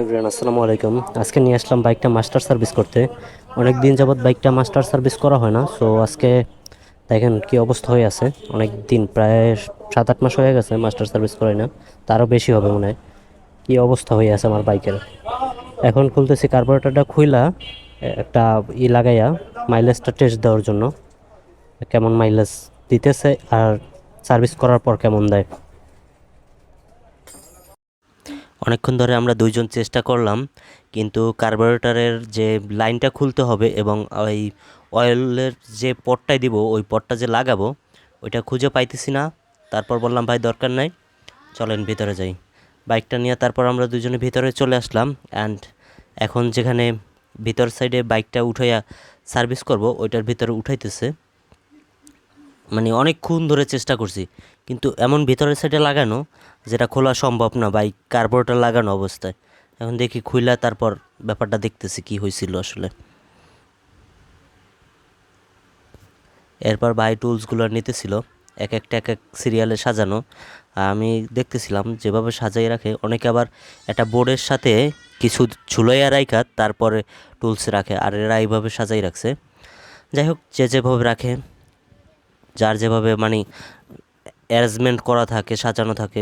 Everyone আসসালামু আলাইকুম। আজকে নিয়ে আসলাম বাইকটা মাস্টার সার্ভিস করতে। অনেক দিন যাবত বাইকটা মাস্টার সার্ভিস করা হয় না, সো আজকে দেখেন কি অবস্থা হয়ে আছে। অনেক দিন, প্রায় 7-8 মাস হয়ে গেছে মাস্টার সার্ভিস করাই না, তারও বেশি হবে মনে হয়। কি অবস্থা হয়ে আছে আমার বাইকের। এখন খুলতেছি কার্বোরেটরটা খুইলা একটা লাগাইয়া মাইলেজটা টেস্ট দেওয়ার জন্য, কেমন মাইলেজ দিতেছে আর সার্ভিস করার পর কেমন দেয়। অনেকক্ষণ ধরে আমরা দুইজন চেষ্টা করলাম, কিন্তু কার্বোরেটরের যে লাইনটা খুলতে হবে এবং ওই অয়েলের যে পটটাই দিব, ওই পটটা যে লাগাবো ওইটা খুঁজে পাইতেছি না। তারপর বললাম ভাই দরকার নাই, চলেন ভিতরে যাই। বাইকটা নিয়ে তারপর আমরা দুজনে ভিতরে চলে আসলাম। অ্যান্ড এখন যেখানে ভিতর সাইডে বাইকটা উঠাইয়া সার্ভিস করব, ওইটার ভিতরে উঠাইতেছে। মানে অনেকক্ষণ ধরে চেষ্টা করছি, কিন্তু এমন ভিতরের সাইডে লাগানো যেটা খোলা সম্ভব না বাইক কার্বোরেটর লাগানো অবস্থায়। এখন দেখি খুইলা তারপর ব্যাপারটা দেখতেছি কি হয়েছিল আসলে। এরপর ভাই টুলসগুলো নিতেছিল, এক এক সিরিয়ালে সাজানো। আমি দেখতেছিলাম যেভাবে সাজাই রাখে, অনেকে আবার একটা বোর্ডের সাথে কিছু ঝুলাইয়া রাখা তারপরে টুলস রাখে, আর এরা এইভাবে সাজাই রাখছে। যাই হোক, যে যেভাবে রাখে, যার যেভাবে মানে অ্যারেঞ্জমেন্ট করা থাকে, সাজানো থাকে,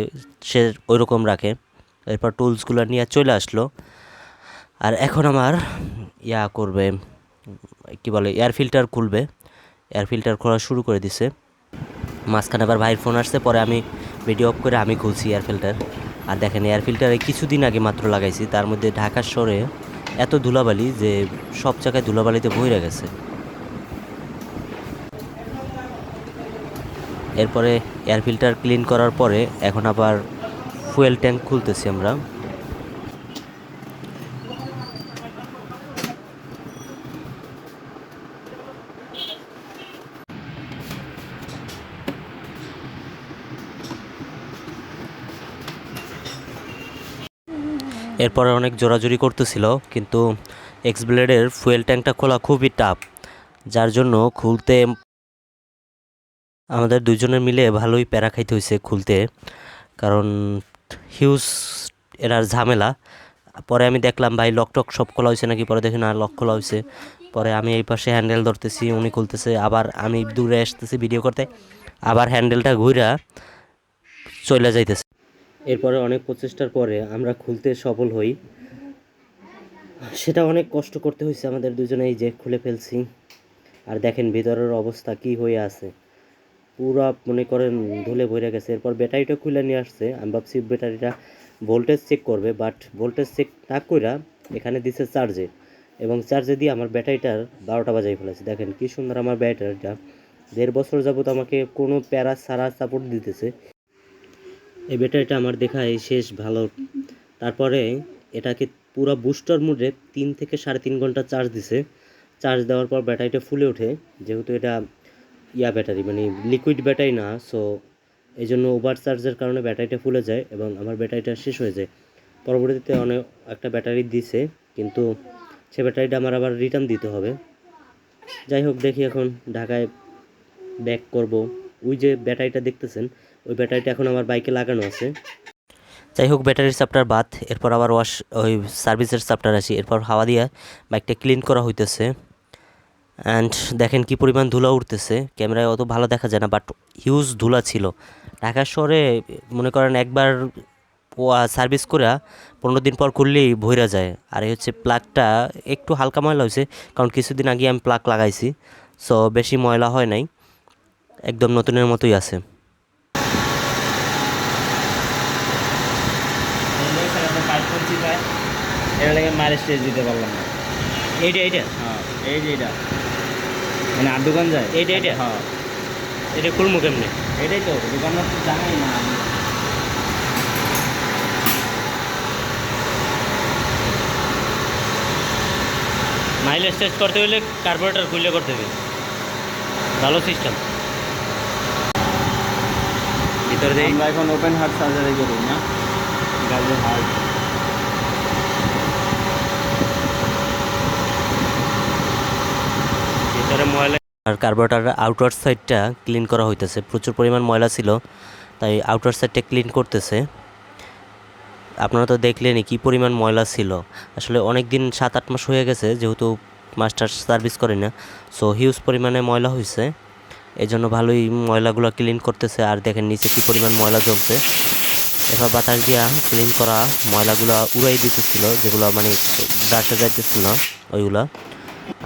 সে ওই রকম রাখে। এরপর টুলসগুলো নিয়ে চলে আসলো। আর এখন আমার করবে, কি বলে, এয়ার ফিল্টার খুলবে। এয়ার ফিল্টার খোলা শুরু করে দিছে। মাঝখানে আবার ভাইয়ের ফোন আসছে, পরে আমি ভিডিও অফ করে আমি খুলছি এয়ার ফিল্টার। আর দেখেন এয়ার ফিল্টারে কিছুদিন আগে মাত্র লাগাইছি, তার মধ্যে ঢাকার শহরে এত ধুলাবালি যে সব জায়গায় ধুলাবালিতে ভরে গেছে। এরপরে এয়ার ফিল্টার ক্লিন করার পরে এখন আবার ফুয়েল ট্যাঙ্ক খুলতেছি আমরা। এরপরে অনেক জোরাজুরি করতেছিল, কিন্তু এক্স ব্লেডের ফুয়েল ট্যাঙ্কটা খোলা খুবই টাফ, যার জন্য খুলতে আমাদের দুজনের মিলে ভালোই প্যারা খাইতে হয়েছে খুলতে। কারণ হিউজ এরার ঝামেলা। পরে আমি দেখলাম ভাই লক টক সব খোলা হয়েছে নাকি, পরে দেখি না লক খোলা হয়েছে। পরে আমি এই পাশে হ্যান্ডেল ধরতেছি, উনি খুলতেছে, আবার আমি দূরে আসতেছি ভিডিও করতে, আবার হ্যান্ডেলটা ঘুরা চলে যাইতেছে। এরপরে অনেক প্রচেষ্টার পরে আমরা খুলতে সফল হই। সেটা অনেক কষ্ট করতে হয়েছে আমাদের দুজনেই, যে খুলে ফেলছি। আর দেখেন ভিতরের অবস্থা কি হয়ে আছে, পুরা মনে করেন ধুলে ভরে গেছে। এরপর ব্যাটারিটা খুলে নিয়ে আসছে, আমি ভাবছি ব্যাটারিটা ভোল্টেজ চেক করবে, বাট ভোল্টেজ চেক না কইরা এখানে দিছে চার্জে, এবং চার্জে দিয়ে আমার ব্যাটারিটার 12টা বাজাই ফেলেছে। দেখেন কি সুন্দর আমার ব্যাটারিটা, 1.5 বছর যাবত আমাকে কোনো প্যারা ছাড়া সাপোর্ট দিতেছে। এই ব্যাটারিটা আমার দেখা এই শেষ ভালো। তারপরে এটাকে পুরো বুস্টার মোডে 3 থেকে 3.5 ঘন্টা চার্জ দিছে। চার্জ দেওয়ার পর ব্যাটারিটা ফুলে ওঠে, যেহেতু এটা ব্যাটারি মানে লিকুইড ব্যাটারি না, সো এই জন্য ওভার চার্জের কারণে ব্যাটারিটা ফুলে যায় এবং আমার ব্যাটারিটা শেষ হয়ে যায়। পরবর্তীতে অনেক একটা ব্যাটারি দিছে, কিন্তু সে ব্যাটারিটা আমার আবার রিটার্ন দিতে হবে। যাই হোক, দেখি এখন ঢাকায় ব্যাক করব। ওই যে ব্যাটারিটা দেখতেছেন, ওই ব্যাটারিটা এখন আমার বাইকে লাগানো আছে। যাই হোক, ব্যাটারির চ্যাপ্টার বাদ, এরপর আবার ওই সার্ভিসের চ্যাপ্টার আসি। এরপর হাওয়া দিয়ে বাইকটা ক্লিন করা হইতেছে। অ্যান্ড দেখেন কি পরিমাণ ধুলা উঠতেছে, ক্যামেরায় অত ভালো দেখা যায় না, বাট হিউজ ধুলা ছিল। ঢাকা শহরে মনে করেন একবার সার্ভিস করে 15 দিন পর করলেই ভইরা যায়। আর এই হচ্ছে প্লাগটা একটু হালকা ময়লা হয়েছে, কারণ কিছুদিন আগে আমি প্লাগ লাগাইছি, সো বেশি ময়লা হয় নাই, একদম নতুনের মতোই আছে। এটা লেগে মাইলেজ টেস্ট দিতে পারলাম না। এইটা হ্যাঁ, এই যে এটা মানে আর দোকান যায় এইটা হ্যাঁ, এটা খুলমু কেমনে? এটাই তো দোকানদার তো জানাই না। মাইলেজ টেস্ট করতে হলে কার্বোরেটর খুললে করতে হবে, ভালো সিস্টেম। ভিতরে দেই আমরা এখন ওপেন হার্ট সার্জারি করি না, গাড়ির হার্ট। ভিতরে ময়লা। আর কার্বোরেটর আউটার সাইডটা ক্লিন করা হইতেছে, প্রচুর পরিমাণ ময়লা ছিল, তাই আউটার সাইডটা ক্লিন করতেছে। আপনারা তো দেখলেনই কী পরিমাণ ময়লা ছিল। আসলে অনেক দিন 7-8 মাস হয়ে গেছে যেহেতু মাস্টার সার্ভিস করি না, সো হিউজ পরিমাণে ময়লা হয়েছে। এই জন্য ভালোই ময়লাগুলো ক্লিন করতেছে। আর দেখেন নিচে কী পরিমাণ ময়লা জমছে। এবার বাতাস দিয়া ক্লিন করা ময়লাগুলো উড়াই দিতেছিল, যেগুলো মানে ব্রাশে যাইতেছিল না ওইগুলা।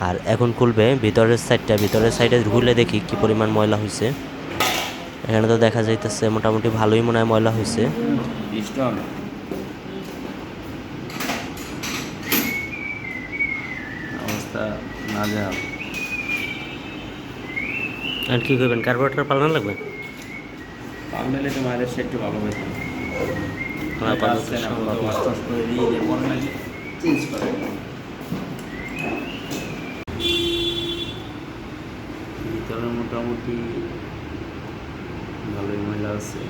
আর এখন খুলবে ভিতরের সাইডে খুলে দেখি কী পরিমাণ ময়লা হয়েছে। এখানে তো দেখা যাইতেছে মোটামুটি ভালোই মনে হয় ময়লা হয়েছে। পিস্টন অবস্থা নাজেহাল। আর কী করবেন, কার্বোরেটর পাল্টানো লাগবে। পাল্টালে তো মাইলেজটা একটু ভালো হইতো। আমার আসছে না, কত ওয়াশ টশ করে দিয়ে যে পরে নাকি চেঞ্জ করে। ভিতরে মোটামুটি ভালোই ময়লা আছে।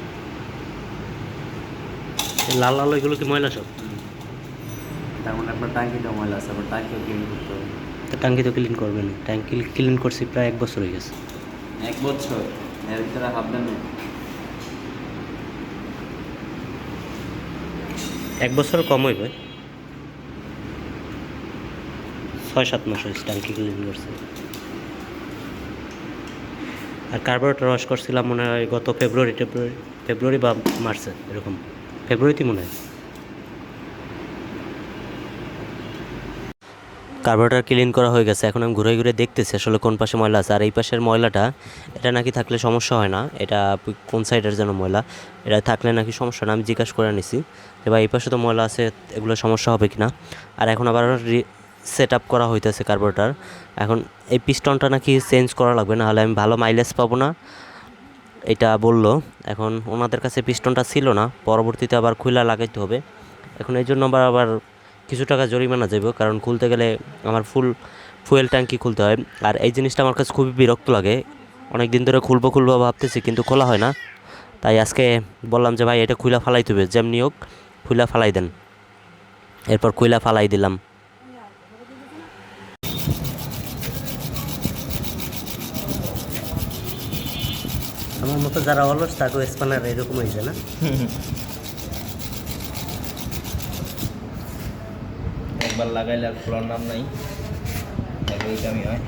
লাল লাল ওইগুলো কি ময়লা সব? তার মানে আপনার টাঙ্কিটা ময়লা আছে, আবার টাঙ্কিও ক্লিন করতে হবে। তো ট্যাঙ্কি তো ক্লিন করবেন, ট্যাঙ্কি ক্লিন করছি প্রায় 1 বছর হয়ে গেছে। 1 বছর এর ভিতরে হাত দেন না। 1 বছর কম হইবে, 6-7 মাস হয়েছে ট্যাঙ্কি ক্লিন করছে। আর কার্বোরেটর ওয়াশ করছিলাম মনে হয় গত ফেব্রুয়ারি বা মার্চে, এরকম ফেব্রুয়ারিতে মনে হয়। কার্বোরেটর ক্লিন করা হয়ে গেছে। এখন আমি ঘুরে ঘুরে দেখতেছি আসলে কোন পাশে ময়লা আছে। আর এই পাশের ময়লাটা, এটা নাকি থাকলে সমস্যা হয় না। এটা কোন সাইডের যেন ময়লা, এটা থাকলে নাকি সমস্যা না। আমি জিজ্ঞাসা করে নিছি যে ভাই এই পাশে তো ময়লা আছে, এগুলো সমস্যা হবে কি না। আর এখন আবার সেট আপ করা হইতেছে কার্বোরেটর। এখন এই পিস্টনটা নাকি চেঞ্জ করা লাগবে, নাহলে আমি ভালো মাইলেজ পাবো না, এটা বললো। এখন ওনাদের কাছে পিস্টনটা ছিল না, পরবর্তীতে আবার খুলে লাগাইতে হবে। এখন এই জন্য আবার কিছু টাকা জরিমানা যাবে, কারণ খুলতে গেলে আমার ফুয়েল ট্যাঙ্কি খুলতে হয়। আর এই জিনিসটা আমার কাছে খুবই বিরক্ত লাগে। অনেক দিন ধরে খুলবো ভাবতেছি, কিন্তু খোলা হয় না। তাই আজকে বললাম যে ভাই এটা খুলা ফালাই দেবে, যেমনি হোক খুলা ফালাই দেন। এরপর খুলা ফালাই দিলাম। আমার মতো যারা অলস তাকেও স্পানার এরকম হয়েছে না। একবার লাগাইলে আর খোলার নাম নাই, একবারই কামি হয়।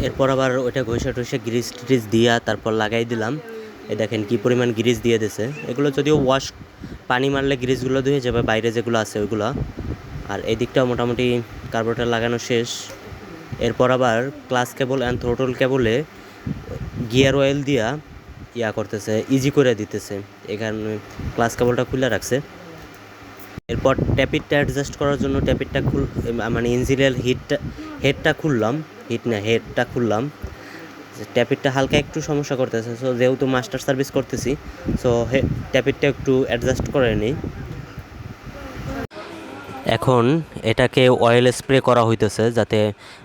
এরপর আবার ওইটা ঘষে টষে গ্রিস ট্রিস দিয়া তারপর লাগাই দিলাম। এই দেখেন কী পরিমাণ গ্রিস দিয়ে দিছে। এগুলো যদিও ওয়াশ পানি মারলে গ্রিসগুলো ধুয়ে যাবে, বাইরে যেগুলো আছে ওইগুলো। আর এই দিকটাও মোটামুটি কার্বোরেটর লাগানো শেষ। এরপর আবার ক্লাস কেবল অ্যান্ড থ্রোটল কেবলে গিয়ার অয়েল দিয়া করতেছে, ইজি করে দিতেছে। এখানে ক্লাস কেবলটা খুলে রাখছে। এরপর ট্যাপিটটা অ্যাডজাস্ট করার জন্য ট্যাপিটটা মানে ইঞ্জিনের হেডটা খুললাম। ট্যাপিটটা হালকা একটু সমস্যা করতেছে। সো যেহেতু মাস্টার সার্ভিস করতেছি, সো ট্যাপিটটা একটু অ্যাডজাস্ট করে নিই। এখন এটাকে অয়েল স্প্রে করা হইতেছে, যাতে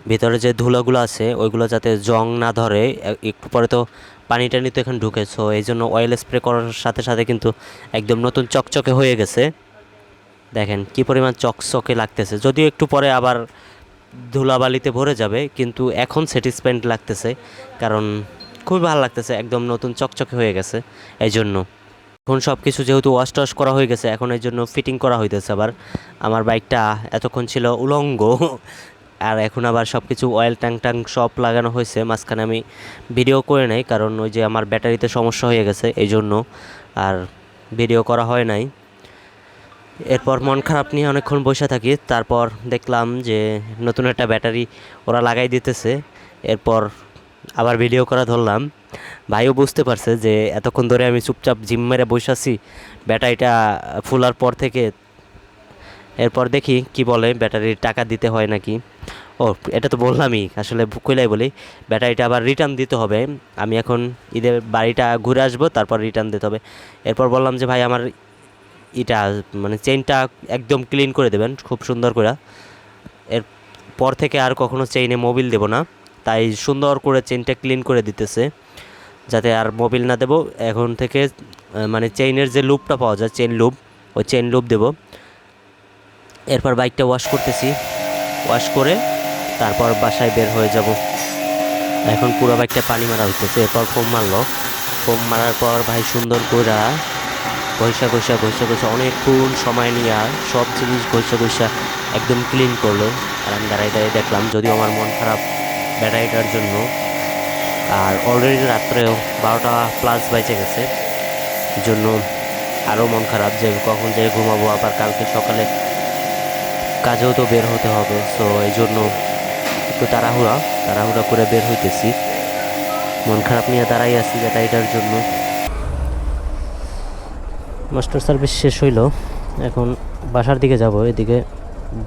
ভিতরে যে ধুলাগুলো আছে ওইগুলো যাতে জং না ধরে। একটু পরে তো পানি টানি তো এখানে ঢুকে, সো এই জন্য অয়েল স্প্রে করার সাথে সাথে কিন্তু একদম নতুন চকচকে হয়ে গেছে। দেখেন কি পরিমাণ চকচকে লাগতেছে। যদিও একটু পরে আবার ধুলাবালিতে ভরে যাবে, কিন্তু এখন স্যাটিসফাইড লাগতেছে, কারণ খুবই ভালো লাগতেছে, একদম নতুন চকচকে হয়ে গেছে। এই জন্য এখন সব কিছু যেহেতু ওয়াশ টশ করা হয়ে গেছে, এখন এই জন্য ফিটিং করা হইতেছে। আবার আমার বাইকটা এতক্ষণ ছিল উলঙ্গ, আর এখন আবার সব কিছু অয়েল ট্যাঙ্ক সব লাগানো হয়েছে। মাঝখানে আমি ভিডিও করে নাই, কারণ ওই যে আমার ব্যাটারিতে সমস্যা হয়ে গেছে, এই জন্য আর ভিডিও করা হয় নাই। এরপর মন খারাপ নিয়ে অনেকক্ষণ বসে থাকি। তারপর দেখলাম যে নতুন একটা ব্যাটারি ওরা লাগাই দিতেছে। এরপর আবার ভিডিও করা ধরলাম। ভাইও বুঝতে পারছে যে এতক্ষণ ধরে আমি চুপচাপ জিম মেরে বসে আছি ব্যাটারিটা ফুলার পর থেকে। এরপর দেখি কি বলে, ব্যাটারির টাকা দিতে হয় নাকি। ও, এটা তো বললামই, আসলে কইলাই বলি, ব্যাটারিটা আবার রিটার্ন দিতে হবে। আমি এখন ঈদের বাড়িটা ঘুরে আসবো, তারপর রিটার্ন দিতে হবে। এরপর বললাম যে ভাই আমার এটা মানে চেইনটা একদম ক্লিন করে দেবেন খুব সুন্দর করে। এরপর থেকে আর কখনো চেইনে মোবিল দেব না, তাই সুন্দর করে চেইনটা ক্লিন করে দিতেছে, যাতে আর মোবিল না দেবো এখন থেকে। মানে চেইনের যে লুপটা পাওয়া যায়, চেইন লুপ, ওই চেইন লুপ দেবো। এরপর বাইকটা ওয়াশ করতেছি, ওয়াশ করে তারপর বাসায় বের হয়ে যাব। এখন পুরো বাইকটা পানি মারা হইতেছে, এরপর ফোম মারলো। ফোম মারার পর ভাই সুন্দর কইরা ঘষা ঘষা ঘষা ঘষা অনেকক্ষণ সময় নিয়ে আর সব জিনিস ঘষা ঘষা একদম ক্লিন করলো। আর আমি দাঁড়াই দাঁড়িয়ে দেখলাম, যদিও আমার মন খারাপ ব্যাটারিটার জন্য। আর অলরেডি রাত্রেও 12টা প্লাস বেজে গেছে, জন্য আরও মন খারাপ যে কখন যে ঘুমাবো, আবার কালকে সকালে কাজেও তো বের হতে হবে। সো এই জন্য একটু তাড়াহুড়া করে বের হইতেছি। মন খারাপ নিয়ে দাঁড়াই আছি ব্যাটারিটার জন্য। মাস্টার সার্ভিস শেষ হইল, এখন বাসার দিকে যাব। এদিকে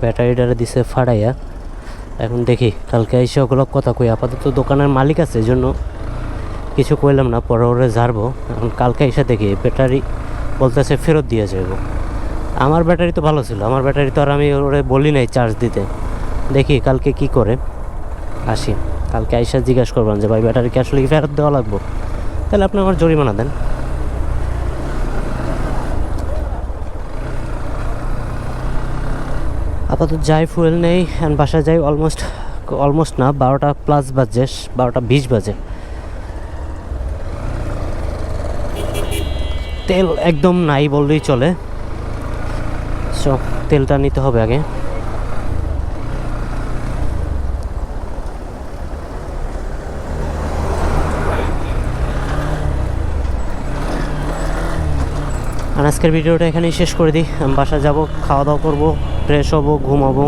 ব্যাটারিটারে দিছে ফাড়াইয়া। এখন দেখি কালকে এসে ওগুলো কথা কই। আপাতত দোকানের মালিক আছে, এই জন্য কিছু কইলাম না, পরে ওরে ঝাড়বো। এখন কালকে এসে দেখি ব্যাটারি বলতেছে ফেরত দিয়ে যাবো। আমার ব্যাটারি তো ভালো ছিল, আমার ব্যাটারি তো আর আমি ওরে বলি নাই চার্জ দিতে। দেখি কালকে কি করে। আসি কালকে আইসা জিজ্ঞাসা করবেন যে ভাই ব্যাটারি কি আসলে কি ফেরত দেওয়া লাগবো, তাহলে আপনি আমার জরিমানা দেন। আপাতত যাই, ফুয়েল নেই, অ্যান্ড বাসায় যাই। অলমোস্ট না, 12টা প্লাস বাজে, 12টা 20 বাজে। তেল একদম নাই বললেই চলে, সো তেলটা নিতে হবে আগে। আর আজকের ভিডিওটা এখানেই শেষ করে দিই। আমি বাসা যাব, খাওয়া দাওয়া করবো, ফ্রেশ হবো, ঘুমাবো।